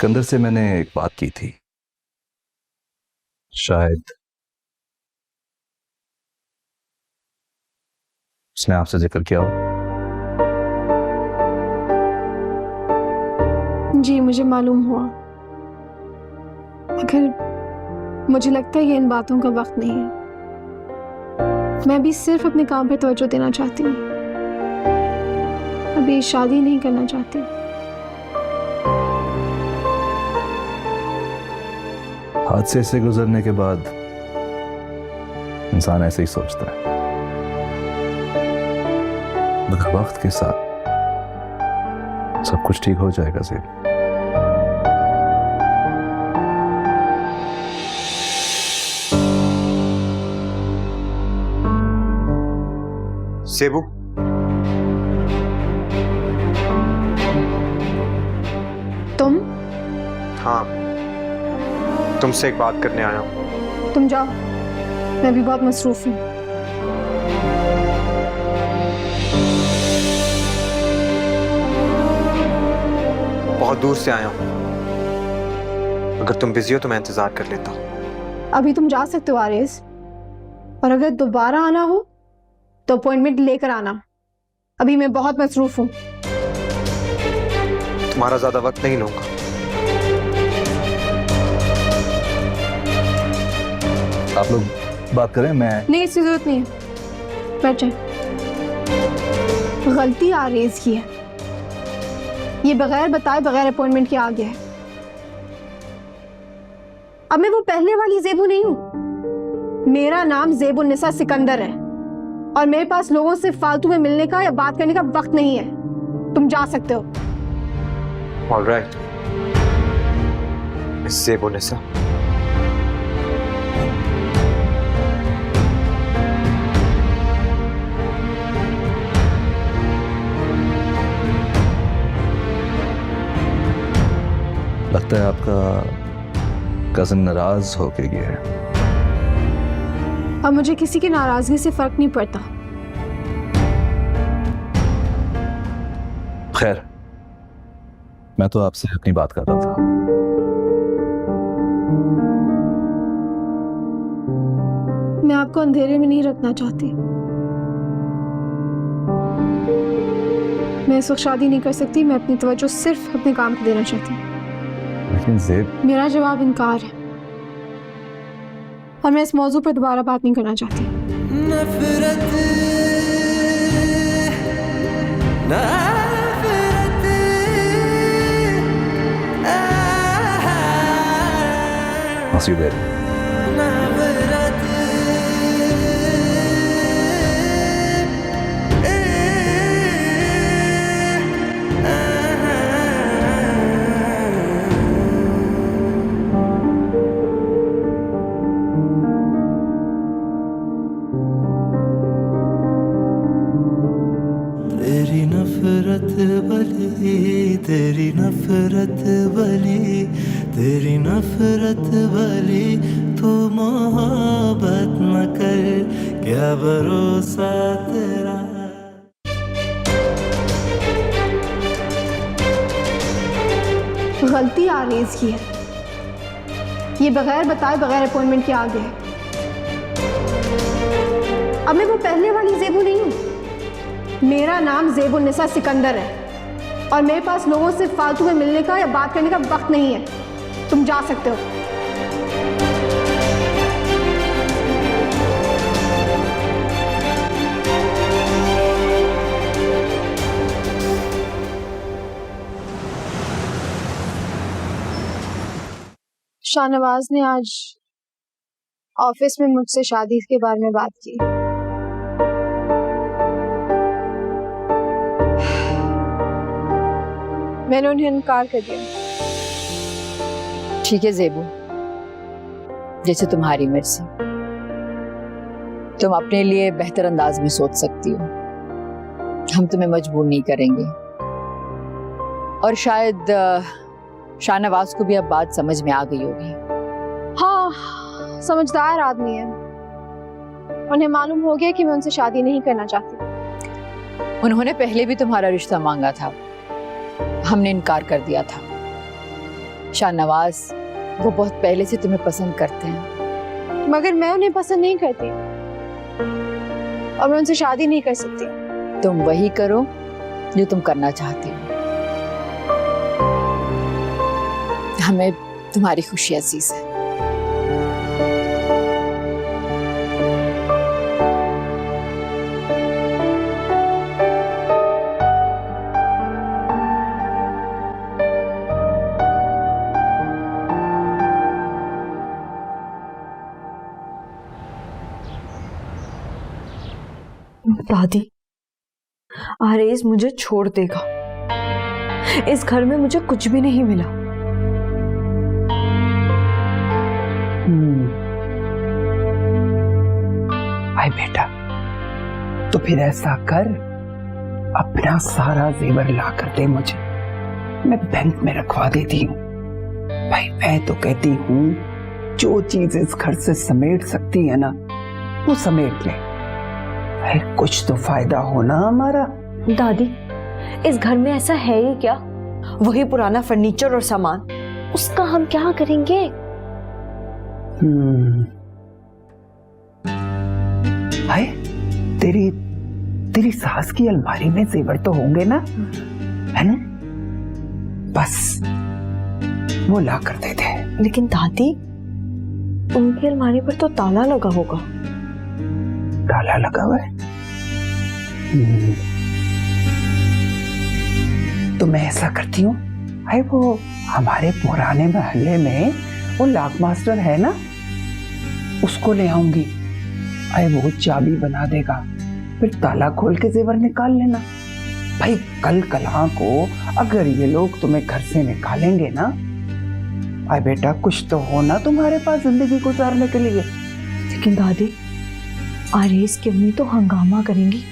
सिकंदर से मैंने एक बात की थी, शायद उसने आपसे जिक्र किया हो। जी मुझे मालूम हुआ, मगर मुझे लगता है ये इन बातों का वक्त नहीं है। मैं अभी सिर्फ अपने काम पे तवज्जो देना चाहती हूँ, अभी शादी नहीं करना चाहती। हादसे से गुजरने के बाद इंसान ऐसे ही सोचता है, मगर वक्त के साथ सब कुछ ठीक हो जाएगा ज़ेब। सेबू, तुम? हाँ, तुमसे एक बात करने आया हूँ। तुम जाओ, मैं भी बहुत मसरूफ हूँ। बहुत दूर से आया हूँ, अगर तुम बिजी हो तो मैं इंतजार कर लेता हूँ। अभी तुम जा सकते हो आरेज, और अगर दोबारा आना हो तो अपॉइंटमेंट लेकर आना। अभी मैं बहुत मसरूफ हूँ। तुम्हारा ज्यादा वक्त नहीं लूंगा। आप लोग बात करें, मैं नहीं, इसकी जरूरत नहीं है, बैठ जाए। गलती आरेज की है, ये बगैर बताए बगैर अपॉइंटमेंट के आ गया है। अब मैं वो पहले वाली ज़ेबू नहीं हूं। मेरा नाम ज़ेबुन्निसा सिकंदर है और मेरे पास लोगों से फालतू में मिलने का या बात करने का वक्त नहीं है। तुम जा सकते हो। All right, miss Zebunnisa. लगता है आपका कज़न नाराज होके गया है। अब मुझे किसी की नाराजगी से फर्क नहीं पड़ता। खैर, मैं तो आपसे अपनी बात कर रहा था। मैं आपको अंधेरे में नहीं रखना चाहती। मैं इस वक्त शादी नहीं कर सकती। मैं अपनी तवज्जो सिर्फ अपने काम को देना चाहती हूँ। लेकिन ज़ेब, मेरा जवाब इनकार है और मैं इस मौजू पर दोबारा बात नहीं करना चाहती। तेरी नफरत भली, तेरी नफरत भली, तू मोहब्बत न कर, क्या भरोसा तेरा। गलती आरेज की है, ये बगैर बताए बगैर अपॉइंटमेंट के आ गया है। अब मैं वो पहले वाली ज़ेबू नहीं हूं। मेरा नाम ज़ेबुन्निसा सिकंदर है और मेरे पास लोगों से फालतू में मिलने का या बात करने का वक्त नहीं है। तुम जा सकते हो। शाहनवाज ने आज ऑफिस में मुझसे शादी के बारे में बात की। मैंने उन्हें इनकार कर दिया। ठीक है ज़ेबू, जैसे तुम्हारी मर्जी। तुम अपने लिए बेहतर अंदाज में सोच सकती हो, हम तुम्हें मजबूर नहीं करेंगे। और शायद शाहनवाज को भी अब बात समझ में आ गई होगी। हाँ, समझदार आदमी है। उन्हें मालूम हो गया कि मैं उनसे शादी नहीं करना चाहती। उन्होंने पहले भी तुम्हारा रिश्ता मांगा था, हमने इनकार कर दिया था। शाहनवाज वो बहुत पहले से तुम्हें पसंद करते हैं। मगर मैं उन्हें पसंद नहीं करती और मैं उनसे शादी नहीं कर सकती। तुम वही करो जो तुम करना चाहती हो। हमें तुम्हारी खुशी अजीज है। दादी, आरेज मुझे छोड़ देगा। इस घर में मुझे कुछ भी नहीं मिला। भाई बेटा, तो फिर ऐसा कर, अपना सारा जेवर ला कर दे मुझे, मैं बैंक में रखवा देती हूँ। भाई मैं तो कहती हूँ जो चीज इस घर से समेट सकती है ना वो समेट ले। भाई कुछ तो फायदा होना हमारा। दादी, इस घर में ऐसा है ही क्या? वही पुराना फर्नीचर और सामान, उसका हम क्या करेंगे? भाई तेरी सास की अलमारी में जेवर तो होंगे ना, है ना? बस वो ला कर दे दे। लेकिन दादी, उनकी अलमारी पर तो ताला लगा होगा। ताला लगा हुआ है? तो मैं ऐसा करती हूँ, भाई वो हमारे पुराने महल्ले में वो लाख मास्टर है ना, उसको ले आऊंगी। भाई वो चाबी बना देगा, फिर ताला खोल के जेवर निकाल लेना। भाई कल कला को अगर ये लोग तुम्हें घर से निकालेंगे ना, भाई बेटा कुछ तो होना तुम्हारे पास जिंदगी गुजारने के लिए। लेकिन दादी, आरेज की अम्मी तो हंगामा करेंगी,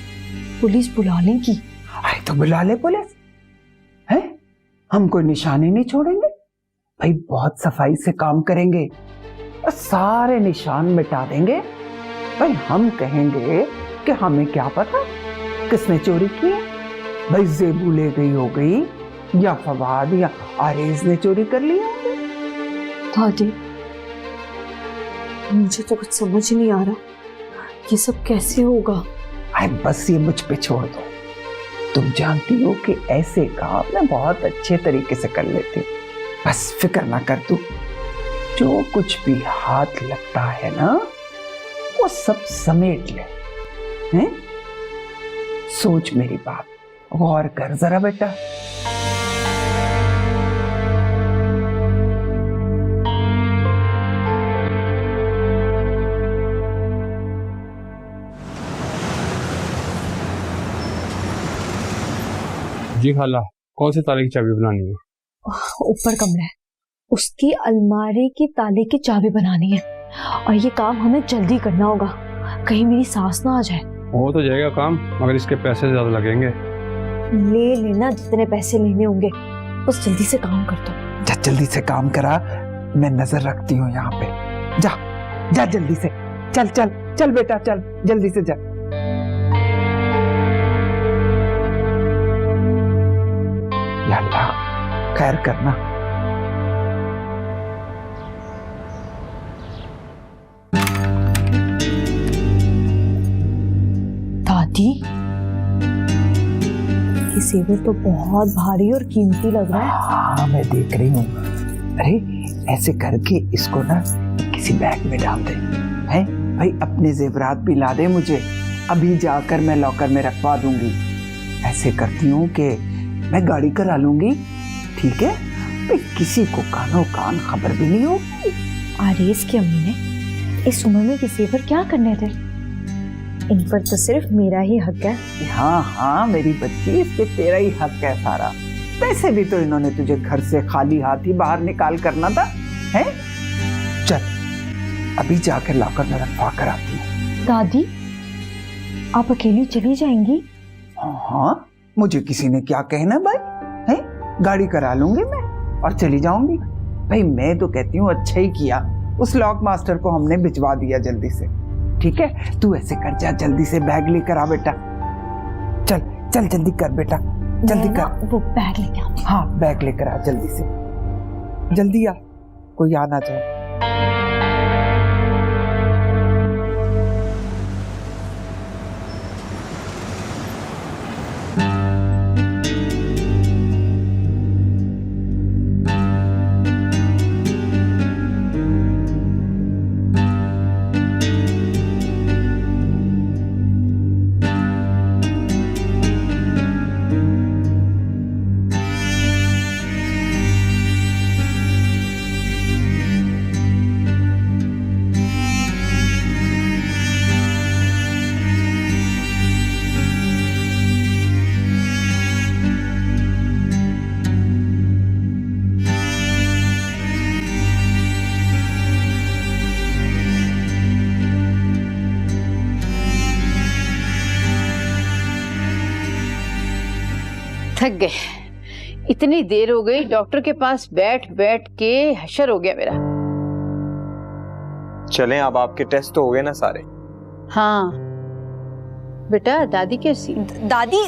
पुलिस बुला लेगी। भाई तो बुला ले पुलिस, है? हम कोई निशानी नहीं छोड़ेंगे। भाई बहुत सफाई से काम करेंगे और सारे निशान मिटा देंगे। भाई हम कहेंगे कि हमें क्या पता किसने चोरी की है। भाई जेबू ले गई हो गई, या फवाद या आरेज ने चोरी कर लिया। दादी, मुझे तो कुछ समझ नहीं आ रहा, ये सब कैसे होगा? भाई बस ये मुझ पे छोड़ दो। तुम जानती हो कि ऐसे काम मैं बहुत अच्छे तरीके से कर लेती हूँ। बस फिक्र ना कर तू, जो कुछ भी हाथ लगता है ना वो सब समेट ले। हैं? सोच मेरी बात, गौर कर जरा बेटा। जी खाला, कौन से ताले की चाबी बनानी है? ऊपर कमरा है, उसकी अलमारी की ताले की चाबी बनानी है और ये काम हमें जल्दी करना होगा, कहीं मेरी सास ना आ जाए। हो तो जाएगा काम, मगर इसके पैसे ज्यादा लगेंगे। ले लेना जितने पैसे लेने होंगे, बस जल्दी से काम कर दो। जा जल्दी से काम करा, मैं नजर रखती हूँ यहाँ पे। जा जा जल्दी से, चल चल चल बेटा, चल जल्दी से जा। या अल्लाह खैर करना। दादी, ये जेवर तो बहुत भारी और कीमती लग रहा है। हाँ मैं देख रही हूँ। अरे ऐसे करके इसको ना किसी बैग में डाल दे। हैं? भाई अपने जेवरात भी ला दे मुझे, अभी जाकर मैं लॉकर में रखवा दूंगी। ऐसे करती हूँ कि मैं गाड़ी करा लूंगी, ठीक है? भाई किसी को कानो कान खबर भी नहीं होगी। आरेज की अम्मी ने इस उम्र में ये जेवर क्या करने थे? इन पर तो सिर्फ मेरा ही हक है। हाँ हाँ मेरी बच्ची, इस पे तेरा ही हक है सारा। पैसे भी तो इन्होंने तुझे घर से खाली हाथ ही बाहर निकाल करना था, हैं? चल अभी जाकर लॉकर में रखवा कर आती हूँ। दादी, आप अकेली चली जाएंगी? हाँ, मुझे किसी ने क्या कहना भाई, है? गाड़ी करा लूंगी मैं और चली जाऊंगी। भाई मैं तो कहती हूँ अच्छा ही किया, उस लॉक मास्टर को हमने भिजवा दिया जल्दी से। ठीक है, तू ऐसे कर, जा जल्दी से बैग लेकर आ बेटा। चल चल जल्दी कर बेटा, जल्दी कर। वो बैग लेके आओ। हाँ बैग लेकर आ जल्दी से। जल्दी आ, कोई आ ना जाए। थक गए, इतनी देर हो गई डॉक्टर के पास बैठ बैठ के हशर हो गया मेरा। चलें, अब आपके टेस्ट तो हो गए ना सारे? हाँ बेटा, दादी कैसी? दादी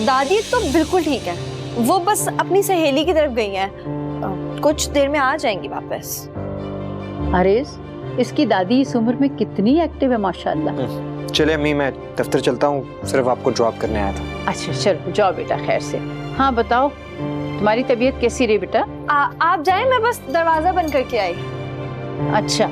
दादी तो बिल्कुल ठीक है, वो बस अपनी सहेली की तरफ गई हैं, कुछ देर में आ जाएंगी वापस। अरे इसकी दादी इस उम्र में कितनी एक्टिव है माशाल्लाह। चले अम्मी, मैं दफ्तर चलता हूँ, सिर्फ आपको ड्रॉप करने आया था। अच्छा चलो जाओ बेटा खैर से। हाँ बताओ, तुम्हारी तबीयत कैसी रही बेटा? आप जाएं, मैं बस दरवाजा बंद करके आई। अच्छा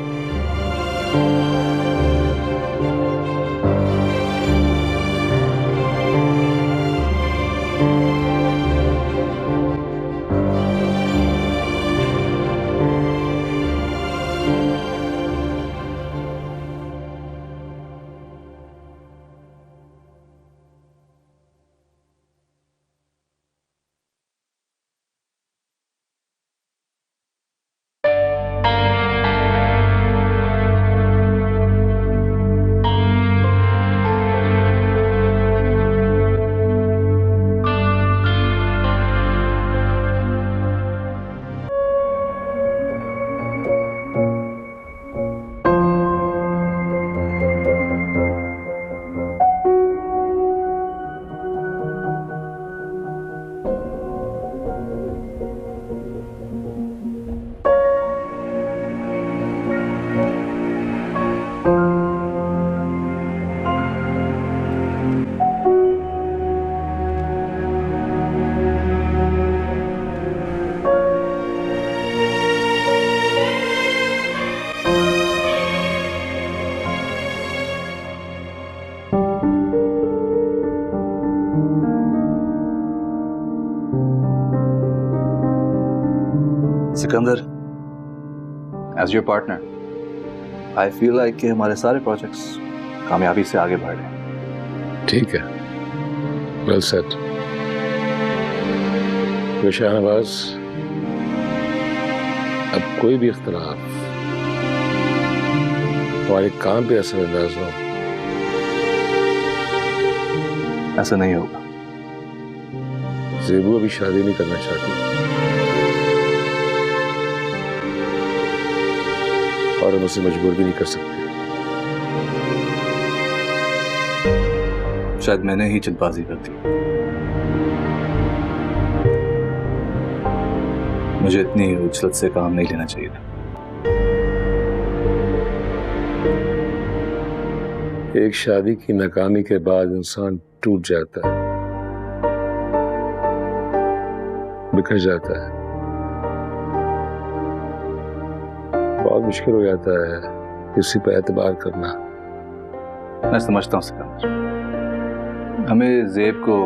Sikandar, as your partner I feel like कि हमारे सारे प्रोजेक्ट्स कामयाबी से आगे बढ़ रहे हैं। ठीक है, वेल सेट। तो शाहनवाज, अब कोई भी इख्तलाफ हमारे काम पे असरअंदाज हो, ऐसा नहीं होगा। ज़ेबू अभी शादी नहीं करना चाहती और हम उसे मजबूर भी नहीं कर सकते। शायद मैंने ही जल्दबाजी कर दी। मुझे इतनी उछलत से काम नहीं लेना चाहिए था। एक शादी की नाकामी के बाद इंसान टूट जाता है, बिखर जाता है, बहुत मुश्किल हो जाता है किसी पर एतबार करना। मैं समझता हूँ सिकंदर, हमें ज़ेब को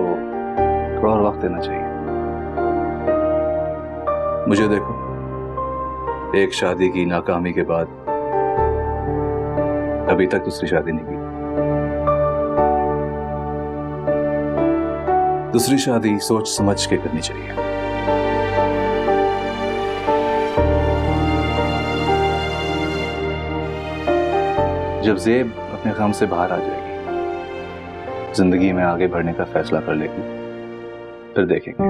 थोड़ा और वक्त देना चाहिए। मुझे देखो, एक शादी की नाकामी के बाद अभी तक दूसरी शादी नहीं की। दूसरी शादी सोच समझ के करनी चाहिए। जब ज़ेब अपने गम से बाहर आ जाएगी, जिंदगी में आगे बढ़ने का फैसला कर लेगी, फिर देखेंगे।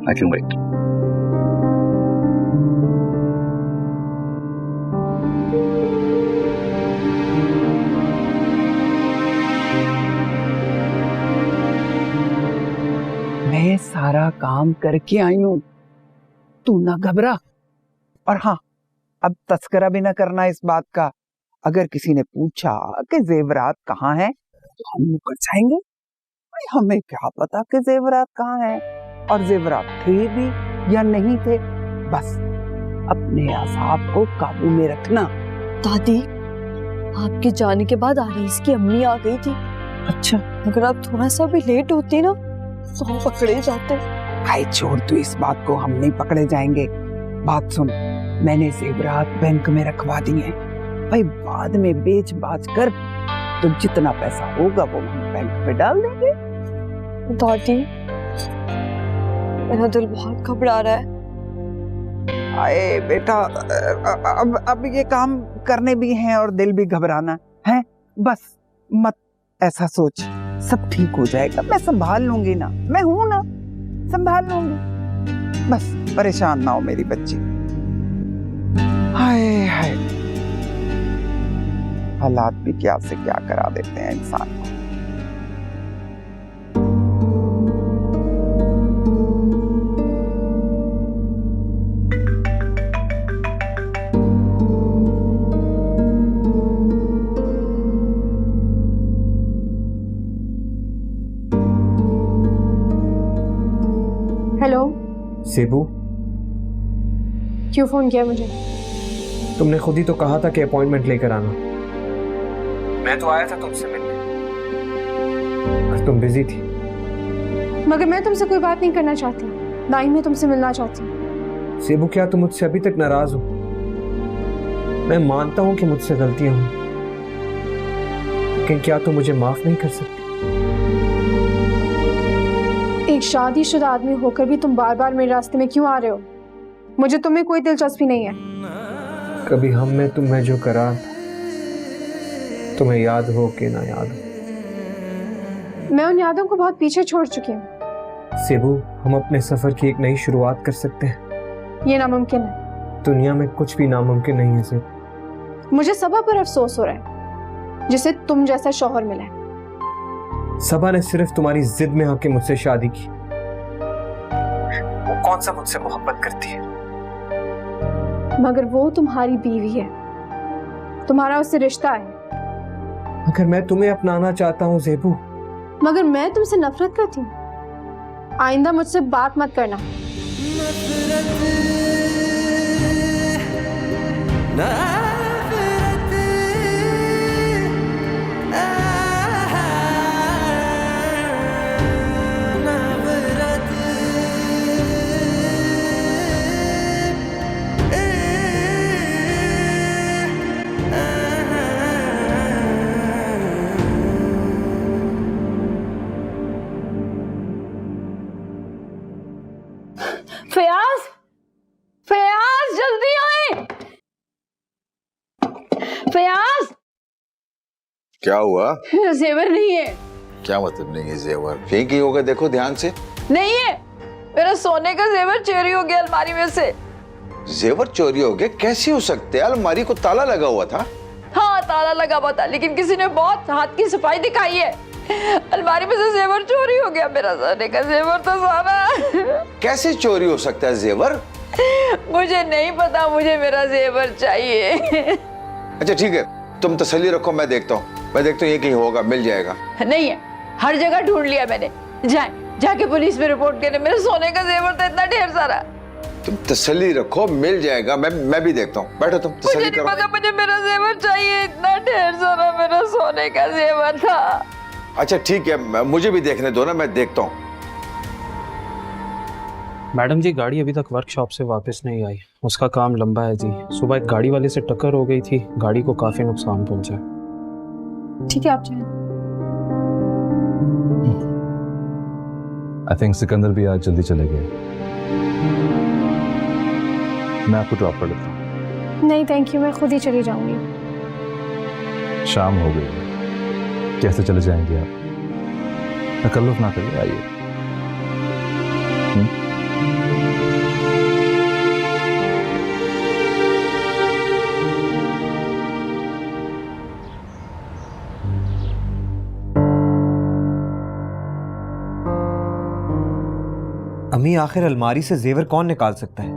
I can wait. मैं सारा काम करके आई हूँ, तू ना घबरा। और हाँ, अब तस्करा भी ना करना इस बात का। अगर किसी ने पूछा कि जेवरात कहाँ हैं, तो हम मुकर जाएंगे। भाई हमें क्या पता कि जेवरात कहाँ हैं, और जेवरात थे भी या नहीं थे। बस अपने असाब को काबू में रखना। दादी, आपके जाने के बाद आरीस की अम्मी आ गई थी। अच्छा, अगर आप थोड़ा सा भी लेट होते ना तो हम पकड़े जाते। भाई छोड़ तू इस बात को, हम नहीं पकड़े जाएंगे। बात सुन, मैंने जेवरात बैंक में रखवा दी हैं। भाई बाद में बेच बाच कर तो जितना पैसा होगा वो हम बैंक में डाल देंगे। दादी, मेरा दिल बहुत घबरा रहा है। आए बेटा, अब ये काम करने भी हैं और दिल भी घबराना है। बस मत ऐसा सोच, सब ठीक हो जाएगा। मैं संभाल लूंगी ना, मैं हूं ना, संभाल लूंगी। बस परेशान ना हो मेरी बच्ची। हाय हाय, हालात भी क्या से क्या करा देते हैं इंसान को। हेलो, सेबू, क्यों फोन किया मुझे? तुमने खुद ही तो कहा था कि अपॉइंटमेंट लेकर आना। मैं तो आया था तुमसे मिलने, पर तुम बिजी थी। मगर मैं तुमसे कोई बात नहीं करना चाहती, ना ही मैं तुमसे मिलना चाहती। सेबू, क्या तुम मुझसे अभी तक नाराज हो? मैं मानता हूं कि मुझसे गलतियां हुई, लेकिन क्या तुम मुझे माफ नहीं कर सकती? एक शादीशुदा आदमी होकर भी तुम बार बार मेरे रास्ते में क्यों आ रहे हो? मुझे तुम्हें कोई दिलचस्पी नहीं है। कभी हम में तुम्हें जो करार था, तुम्हें याद हो कि ना याद हो? मैं उन यादों को बहुत पीछे छोड़ चुकी हूँ। सेबू, हम अपने सफर की एक नई शुरुआत कर सकते हैं। ये नामुमकिन है। दुनिया में कुछ भी नामुमकिन नहीं है सेबू। मुझे सबा पर अफसोस हो रहा है, जिसे तुम जैसा शौहर मिला है। सबा ने सिर्फ तुम्हारी जिद में आके मुझसे शादी की। वो कौन सा मुझसे मोहब्बत करती है? मगर वो तुम्हारी बीवी है, तुम्हारा उससे रिश्ता है। अगर मैं तुम्हें अपनाना चाहता हूँ ज़ेबू, मगर मैं तुमसे नफरत करती हूँ। आइंदा मुझसे बात मत करना। फयाज, फयाज जल्दी आए। फयाज, क्या हुआ? जेवर नहीं है। क्या मतलब नहीं है जेवर? फेंक ही होगा, देखो ध्यान से। नहीं है, मेरा सोने का जेवर चोरी हो गया अलमारी में से। जेवर चोरी हो गया? कैसे हो सकते हैं? अलमारी को ताला लगा हुआ था। हाँ, ताला लगा हुआ था, लेकिन किसी ने बहुत हाथ की सफाई दिखाई है। अलमारी में से जेवर चोरी हो गया। मेरा सोने का जेवर तो सारा। कैसे चोरी हो सकता है जेवर? मुझे नहीं पता, मुझे मेरा जेवर चाहिए। अच्छा ठीक है, तुम तसल्ली रखो, मैं देखता हूँ ये कहीं होगा, मिल जाएगा। नहीं है, हर जगह ढूंढ लिया मैंने। जाके पुलिस में रिपोर्ट करने। मेरे सोने का जेवर था इतना ढेर सारा। तुम तसल्ली रखो, मिल जाएगा। मैं भी देखता हूँ, बैठो तुम, तसल्ली करो। मुझे नहीं पता, मुझे मेरा जेवर चाहिए। इतना ढेर सारा मेरा सोने का जेवर था। अच्छा ठीक है, मुझे भी देखने दो ना, मैं देखता हूँ। मैडम जी, गाड़ी अभी तक वर्कशॉप से वापस नहीं आई। उसका काम लंबा है जी। सुबह एक गाड़ी वाले से टक्कर हो गई थी, गाड़ी को काफी नुकसान पहुंचा। ठीक है, आप जाएं। आई थिंक सिकंदर भी आज जल्दी चले गए। मैं आपको ड्रॉप कर देता हूँ। नहीं थैंक यू, मैं खुद ही चली जाऊंगी। शाम हो गई, कैसे चले जाएंगे आप? तकल्लुफ ना करिए, आइए। अम्मी आखिर अलमारी से जेवर कौन निकाल सकता है?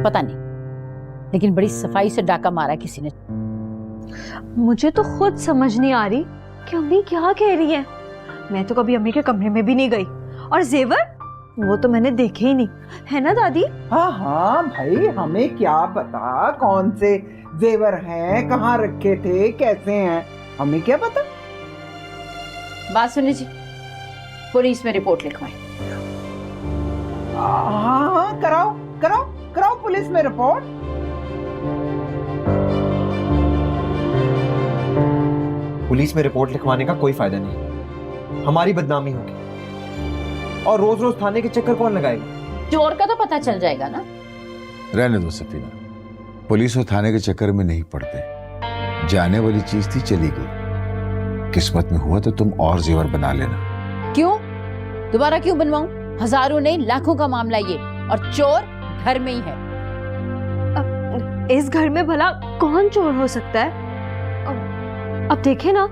पता नहीं, लेकिन बड़ी सफाई से डाका मारा किसी ने। मुझे तो खुद समझ नहीं आ रही कि अम्मी क्या कह रही है। मैं तो कभी अम्मी के कमरे में भी नहीं गई, और जेवर वो तो मैंने देखे ही नहीं, है ना दादी? हाँ हाँ भाई, हमें क्या पता कौन से जेवर हैं, कहाँ रखे थे, कैसे हैं, हमें क्या पता। बात सुनिए जी, पुलिस में रिपोर्ट लिखवाएं। हाँ हाँ, कराओ कराओ कराओ पुलिस में रिपोर्ट। पुलिस में रिपोर्ट लिखवाने का कोई फायदा नहीं, हमारी बदनामी होगी, और रोज रोज थाने के चक्कर कौन लगाएगा? चोर का तो पता चल जाएगा ना। रहने दो सफीना, पुलिस और थाने के चक्कर में नहीं पड़ते। जाने वाली चीज थी, चली गई। किस्मत में हुआ तो तुम और जेवर बना लेना। क्यों? दोबारा क्यों बनवाऊं? हजारों नहीं लाखों का मामला ये, और चोर घर में ही है। इस घर में भला कौन चोर हो सकता है? अब देखे ना,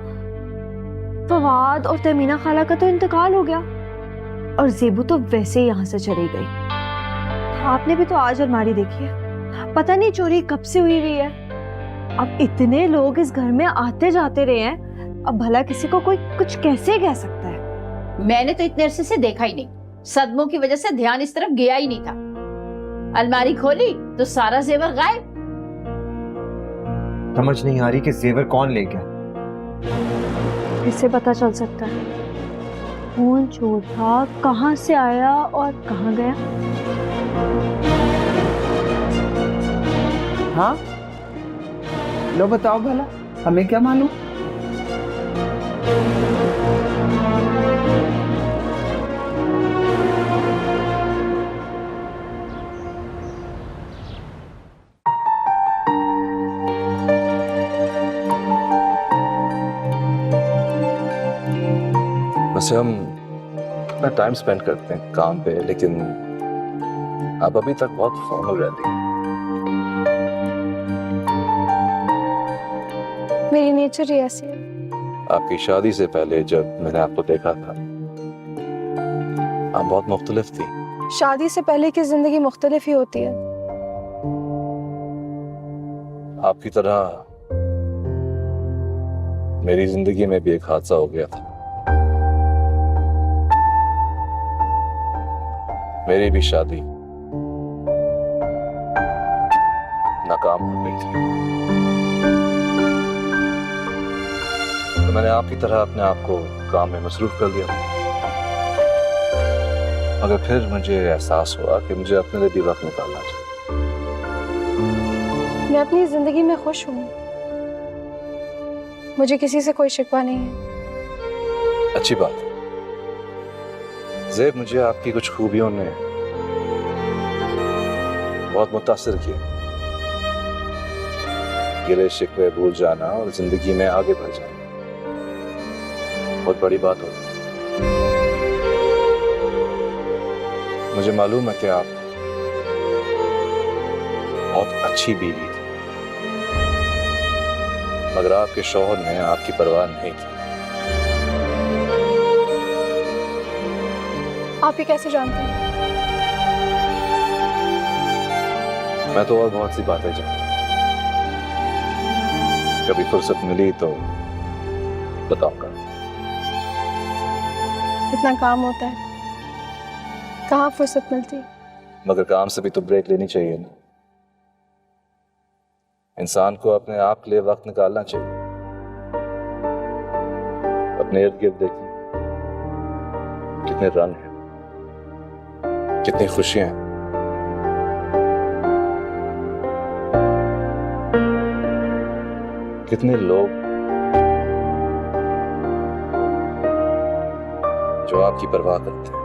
फवाद और तमीना खाला का तो इंतकाल हो गया, और जेबू तो वैसे ही यहाँ से चली गई। आपने भी तो आज अलमारी देखी है, पता नहीं चोरी कब से हुई है। अब इतने लोग इस घर में आते जाते रहे हैं, अब भला किसी को कोई कुछ कैसे कह सकता है? मैंने तो इतने अरसे से देखा ही नहीं, सदमों की वजह से ध्यान इस तरफ गया ही नहीं था। अलमारी खोली तो सारा जेवर गायब। समझ नहीं आ रही कि जेवर कौन ले गया। इससे पता चल सकता है कौन चोर था, कहां से आया और कहां गया। हाँ लो बताओ भला, हमें क्या मालूम। वैसे हम अपना टाइम स्पेंड करते हैं काम पे, लेकिन आप अभी तक बहुत फॉर्मल रहती हैं। मेरी नेचर ही ऐसी है। आपकी शादी से पहले जब मैंने आपको देखा था, आप बहुत मुख्तलिफ थी। शादी से पहले की जिंदगी मुख्तलिफ ही होती है। आपकी तरह मेरी जिंदगी में भी एक हादसा हो गया था। मेरी भी शादी नाकाम हो गई थी, तो मैंने आपकी तरह अपने आप को काम में मसरूफ कर लिया। मगर फिर मुझे एहसास हुआ कि मुझे अपने लिए भी वक्त निकालना चाहिए। मैं अपनी जिंदगी में खुश हूँ, मुझे किसी से कोई शिकवा नहीं है। अच्छी बात है। ज़ेब, मुझे आपकी कुछ खूबियों ने बहुत मुतासिर किया। गिले शिकवे भूल जाना और जिंदगी में आगे बढ़ जाना बहुत बड़ी बात होती है। मुझे मालूम है कि आप बहुत अच्छी बीवी थी, मगर आपके शौहर ने आपकी परवाह नहीं की। आप ही कैसे जानते हैं? मैं तो और बहुत सी बातें जानता हूं, कभी फुर्सत मिली तो बताऊंगा। इतना काम होता है, कहाँ फुर्सत मिलती। मगर काम से भी तो ब्रेक लेनी चाहिए ना। इंसान को अपने आप के लिए वक्त निकालना चाहिए। अपने इर्द गिर्द देखें, कितने रंग हैं, कितनी खुशियां हैं। कितने लोग जो आपकी परवाह करते हैं,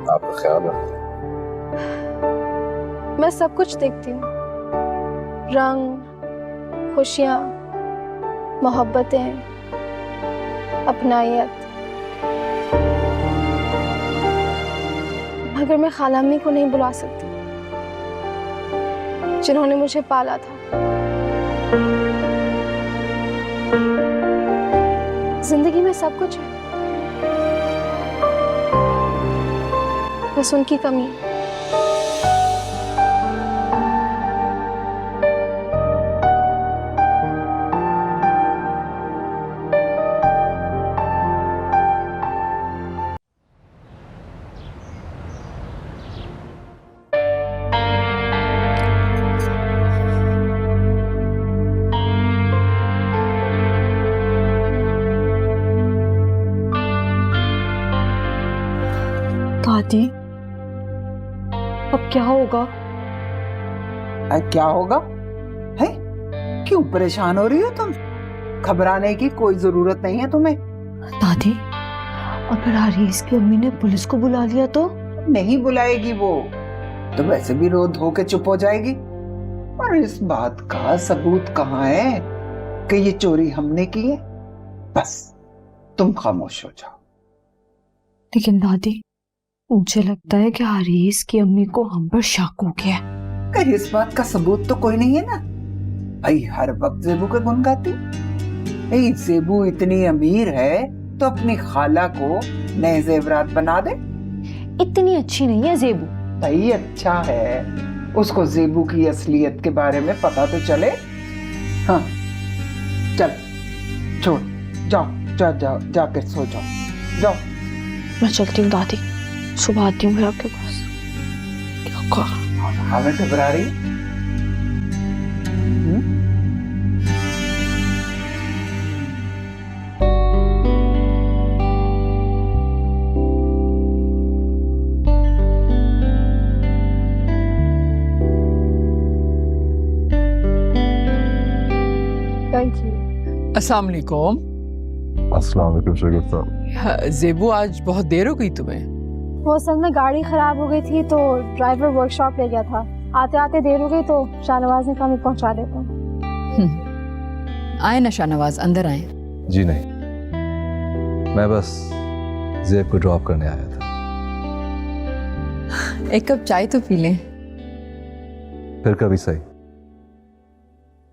आपका ख्याल रखते हैं। मैं सब कुछ देखती हूँ, रंग, खुशियाँ, मोहब्बतें, अपनायत, मगर मैं खालामी को नहीं बुला सकती जिन्होंने मुझे पाला था। जिंदगी में सब कुछ है, बस उनकी कमी। दादी, अब क्या होगा? क्या होगा? है? क्यों परेशान हो रही हो तुम? घबराने की कोई जरूरत नहीं है तुम्हें। दादी, अगर हरीश की अम्मी ने पुलिस को बुला लिया तो? नहीं बुलाएगी वो, तो वैसे भी रो धो के चुप हो जाएगी। और इस बात का सबूत कहाँ है कि ये चोरी हमने की है? बस तुम खामोश हो जाओ। लेकिन दादी, मुझे लगता है कि हरीश की अम्मी को हम पर शक हो गया है। कर इस बात का सबूत तो कोई नहीं है ना। भाई हर वक्त जेबू के गुण गाती। भाई जेबू इतनी अमीर है तो अपनी खाला को नए जेवरात बना दे। इतनी अच्छी नहीं है जेबू। भाई अच्छा है, उसको जेबू की असलियत के बारे में पता तो चले। हाँ चल छोड़, जाओ जा जा जाकर सो जाओ, जाओ। मैं चलती हूँ दादी, सुबह आती हूँ फिर आपके पास। क्या हमें घबरा रही? Thank you. अस्सलाम वालेकुम। अस्सलाम वालेकुम शरीफ साहब। जेबू, आज बहुत देर हो गई तुम्हें। वो असल में गाड़ी खराब हो गई थी तो ड्राइवर वर्कशॉप ले गया था। आते आते देर हो गई तो शाहनवाज ने कहा मैं पहुंचा देता हूँ। आए ना शाहनवाज, अंदर आए। जी नहीं, मैं बस जेब को ड्रॉप करने आया था। एक कप चाय तो पी लें। फिर कभी सही,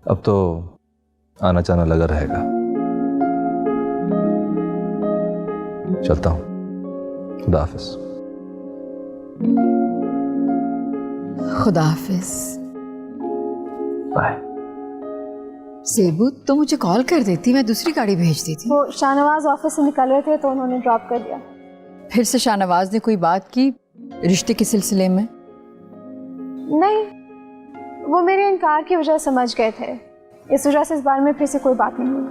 अब तो आना जाना लगा रहेगा। चलता हूँ, खुदा हाफिज। खुदा हाफिज। बाय। जेबू, तो मुझे कॉल कर देती, मैं दूसरी गाड़ी भेज देती। वो शाहनवाज ऑफिस से निकल रहे थे तो उन्होंने ड्रॉप कर दिया। फिर से शाहनवाज ने कोई बात की रिश्ते के सिलसिले में? नहीं, वो मेरे इनकार की वजह समझ गए थे, इस वजह से इस बारे में फिर से कोई बात नहीं हुई।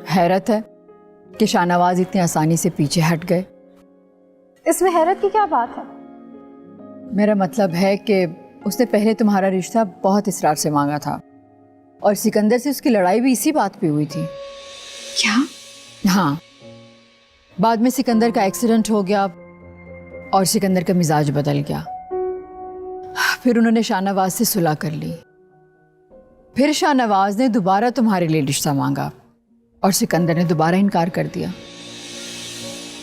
हैरत है कि शाहनवाज इतनी आसानी से पीछे हट गए। इसमें हैरत की क्या बात है? मेरा मतलब है कि उसने पहले तुम्हारा रिश्ता बहुत इसरार से मांगा था और सिकंदर से उसकी लड़ाई भी इसी बात पे हुई थी। क्या? हाँ, बाद में सिकंदर का एक्सीडेंट हो गया और सिकंदर का मिजाज बदल गया। फिर उन्होंने शाहनवाज से सुलह कर ली। फिर शाहनवाज ने दोबारा तुम्हारे लिए रिश्ता मांगा और सिकंदर ने दोबारा इनकार कर दिया।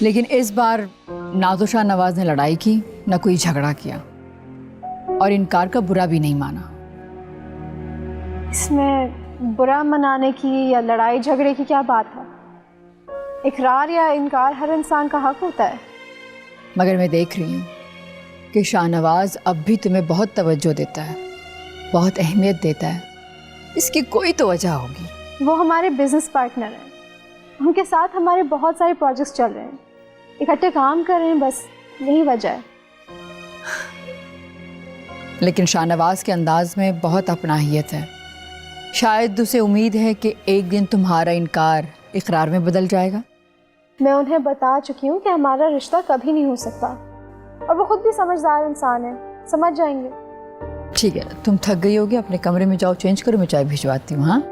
लेकिन इस बार ना तो शाहनवाज ने लड़ाई की, ना कोई झगड़ा किया और इनकार का बुरा भी नहीं माना। इसमें बुरा मनाने की या लड़ाई झगड़े की क्या बात है? इकरार या इनकार हर इंसान का हक होता है। मगर मैं देख रही हूँ कि शाहनवाज अब भी तुम्हें बहुत तवज्जो देता है, बहुत अहमियत देता है। इसकी कोई तो वजह होगी। वो हमारे बिजनेस पार्टनर हैं, उनके साथ हमारे बहुत सारे प्रोजेक्ट्स चल रहे हैं, इकट्ठे काम कर रहे हैं, बस यही वजह है। लेकिन शाहनवाज के अंदाज में बहुत अपनाहियत है। शायद उसे उम्मीद है कि एक दिन तुम्हारा इनकार इकरार में बदल जाएगा। मैं उन्हें बता चुकी हूँ कि हमारा रिश्ता कभी नहीं हो सकता और वो खुद भी समझदार इंसान है, समझ जाएंगे। ठीक है, तुम थक गई होगी, अपने कमरे में जाओ, चेंज करो, मैं चाय भिजवाती हूँ। हाँ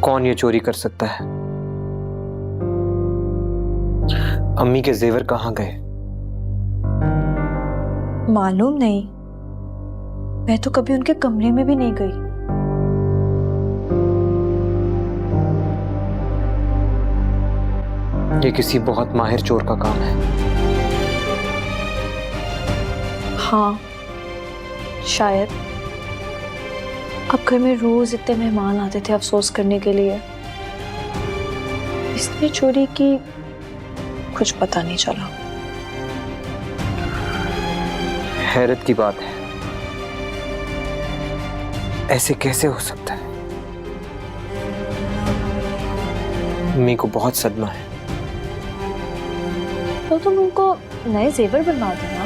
कौन ये चोरी कर सकता है? अम्मी के जेवर कहाँ गए? मालूम नहीं, मैं तो कभी उनके कमरे में भी नहीं गई। ये किसी बहुत माहिर चोर का काम है। हाँ शायद। अब घर में रोज इतने मेहमान आते थे अफसोस करने के लिए, इसने चोरी की कुछ पता नहीं चला। हैरत की बात है, ऐसे कैसे हो सकता है? मम्मी को बहुत सदमा है। तो तुम उनको नए जेवर बनवा देना।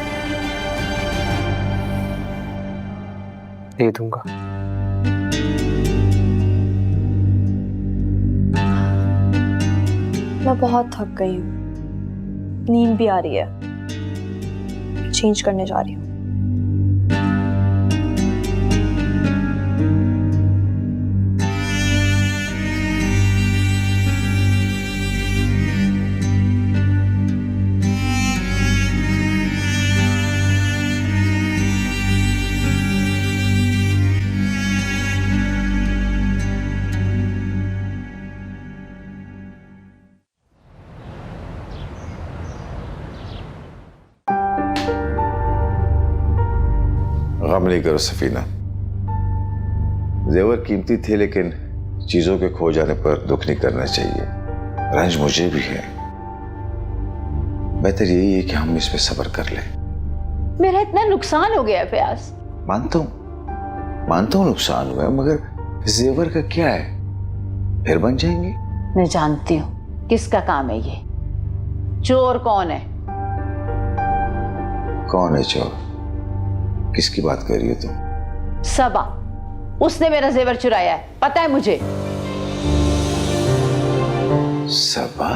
दे दूंगा। मैं बहुत थक गई हूँ, नींद भी आ रही है, चेंज करने जा रही हूँ। गम नहीं करो सफीना, जेवर कीमती थे लेकिन चीजों के खो जाने पर दुख नहीं करना चाहिए। रंज मुझे भी है, बेहतर यही है कि हम इस पे सब्र कर लें। मेरा इतना नुकसान हो गया है फयाज। मानता हूँ नुकसान हुआ है, मगर जेवर का क्या है, फिर बन जाएंगे। मैं जानती हूँ किसका काम है ये। चोर कौन है? कौन है चोर? किसकी बात कर रही हो तुम? सबा, उसने मेरा जेवर चुराया है, पता है मुझे। सबा?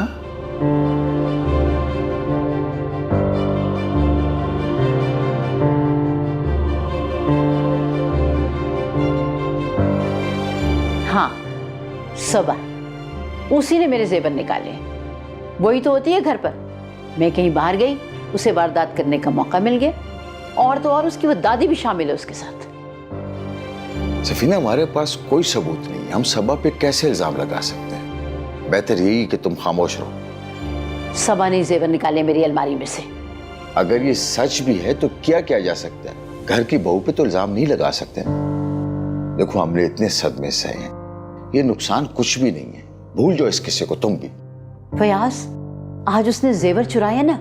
हाँ सबा, उसी ने मेरे जेवर निकाले। वही तो होती है घर पर। मैं कहीं बाहर गई, उसे वारदात करने का मौका मिल गया, और तो और उसकी वो दादी भी शामिल है उसके साथ। सफीना, हमारे पास कोई सबूत नहीं है, हम सबा पे कैसे इल्जाम लगा सकते हैं? बेहतर यही कि तुम खामोश रहो। सबा ने जेवर निकाले मेरी अलमारी में से। अगर ये सच भी है तो क्या किया जा सकता है? घर की बहू पे तो इल्जाम नहीं लगा सकते। देखो, हमने इतने सदमे सहे हैं, ये नुकसान कुछ भी नहीं है। भूल जाओ इस किस्से को तुम भी। फयाज, आज उसने जेवर चुराया ना,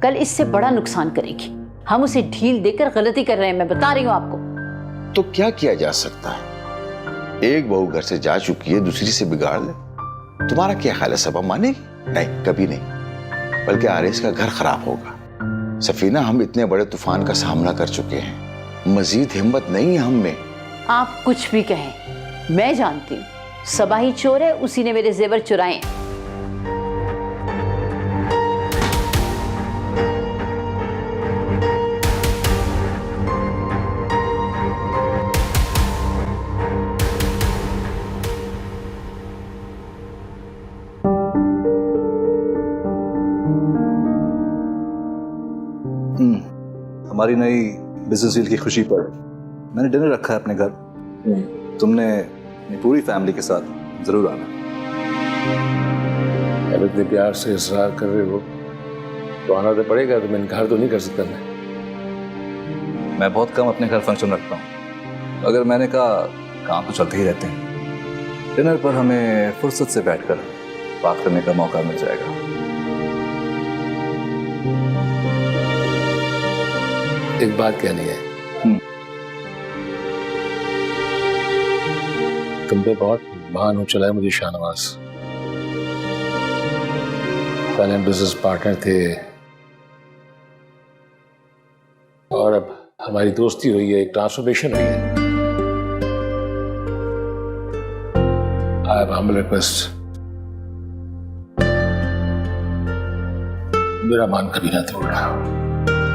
कल इससे बड़ा नुकसान करेगी। हम उसे ढील देकर गलती कर रहे हैं, मैं बता रही हूँ आपको। तो क्या किया जा सकता है? एक बहू घर से जा चुकी है, दूसरी से बिगाड़ ले। तुम्हारा क्या ख्याल है, सबा मानेगी? नहीं, कभी नहीं, बल्कि आरिस का घर खराब होगा। सफीना, हम इतने बड़े तूफान का सामना कर चुके हैं, मजीद हिम्मत नहीं है हम में। आप कुछ भी कहें, मैं जानती हूँ सबा ही चोर है, उसी ने मेरे जेवर चुराए। हमारी नई बिजनेस डील की खुशी पर मैंने डिनर रखा है अपने घर। तुमने अपनी पूरी फैमिली के साथ जरूर आना। अगर इतने प्यार से इसरार कर रहे हो तो आना तो पड़ेगा, तो मैं इनकार तो नहीं कर सकता। मैं बहुत कम अपने घर फंक्शन रखता हूँ, अगर मैंने कहा काम तो चलते ही रहते हैं। डिनर पर हमें फुर्सत से बैठकर बात करने का मौका मिल जाएगा। एक बात कहनी है, तुम पे बहुत मान हो चला है मुझे शाहनवाज। पहले हम बिजनेस पार्टनर थे और अब हमारी दोस्ती हुई है, एक ट्रांसफॉर्मेशन हुई है। आई हैव हम्बल रिक्वेस्ट, मेरा मान कभी ना तोड़ना।